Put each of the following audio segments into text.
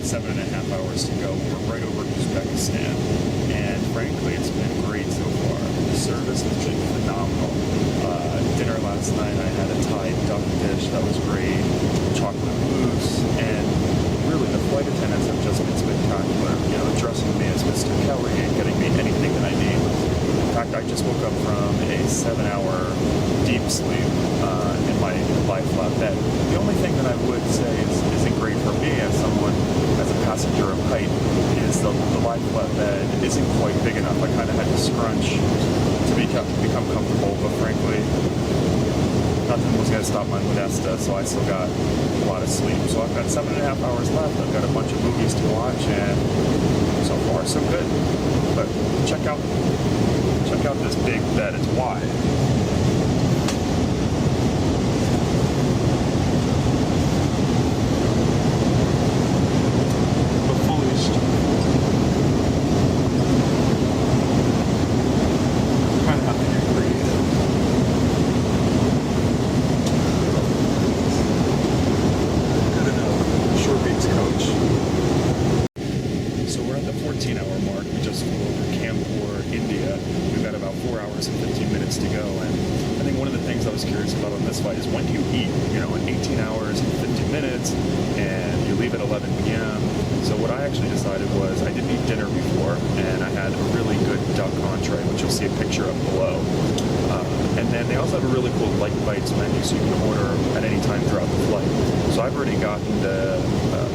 7.5 hours to go. We're right over Uzbekistan, and frankly, it's been great so far. The service has been phenomenal. Dinner last night, I had a Thai duck dish that was great, chocolate mousse, and really the flight attendants have just been spectacular. You know, dressing me as Mr. Kelly and getting me anything that I need. In fact, I just woke up from a 7-hour deep sleep in my lie-flat bed. The only thing that I would say isn't great for me as someone, as a passenger of height, is the lie-flat bed isn't quite big enough. I kind of had to scrunch to become comfortable, but frankly, nothing was going to stop my Modesta, so I still got a lot of sleep. So I've got 7.5 hours left. I've got a bunch of movies to watch, and so far so good. But check out this big bed. It's wide. So you can order at any time throughout the flight. So I've already gotten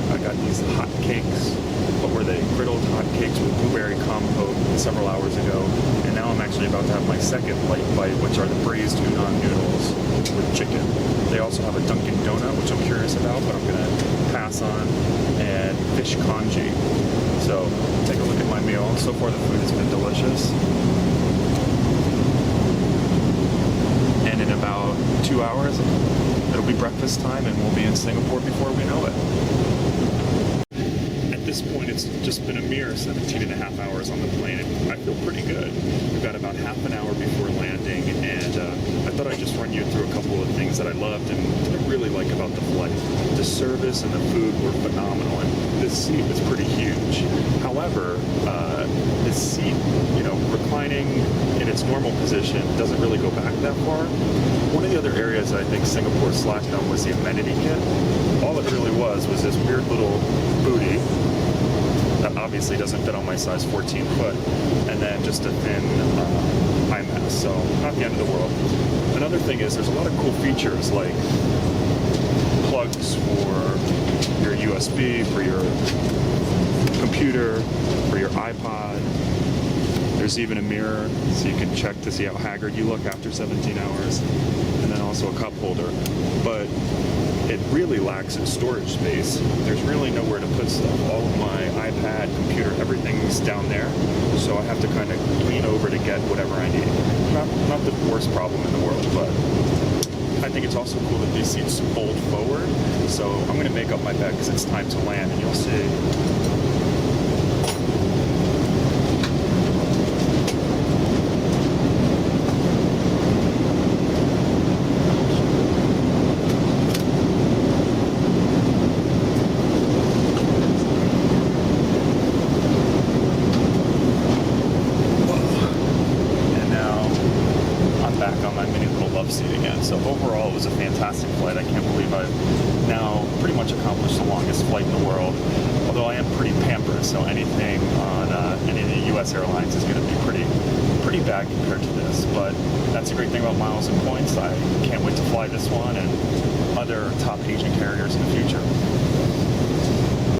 I got these hot cakes. What were they? Griddled hot cakes with blueberry compote several hours ago. And now I'm actually about to have my second light bite, which are the braised udon noodles with chicken. They also have a Dunkin' Donut, which I'm curious about, but I'm going to pass on, and fish congee. So take a look at my meal. So far the food has been delicious. And in about 2 hours, it'll be breakfast time and we'll be in Singapore before we know it. At this point, it's just been a mere 17.5 hours on the plane, and I feel pretty good. We've got about half an hour before landing, and I thought I'd just run you through a couple of things that I loved and didn't really like about the flight. The service and the food were phenomenal, and this seat was pretty huge. However, this seat, reclining in its normal position doesn't really go back that far. One of the other areas I think Singapore slacked on was the amenity kit. All it really was this weird little booty that obviously doesn't fit on my size 14 foot, and then just a thin eye mask, so not the end of the world. Another thing is there's a lot of cool features like plugs for your USB, for your computer, for your iPod. There's even a mirror, so you can check to see how haggard you look after 17 hours, and then also a cup holder. But it really lacks in storage space. There's really nowhere to put stuff. All of my iPad, computer, everything's down there, so I have to kind of lean over to get whatever I need. Not the worst problem in the world, but I think it's also cool that these seats fold forward, so I'm going to make up my bed because it's time to land, and you'll see. So overall, it was a fantastic flight. I can't believe I've now pretty much accomplished the longest flight in the world. Although I am pretty pampered, so anything on any of the U.S. airlines is going to be pretty bad compared to this. But that's the great thing about miles and points. I can't wait to fly this one and other top Asian carriers in the future.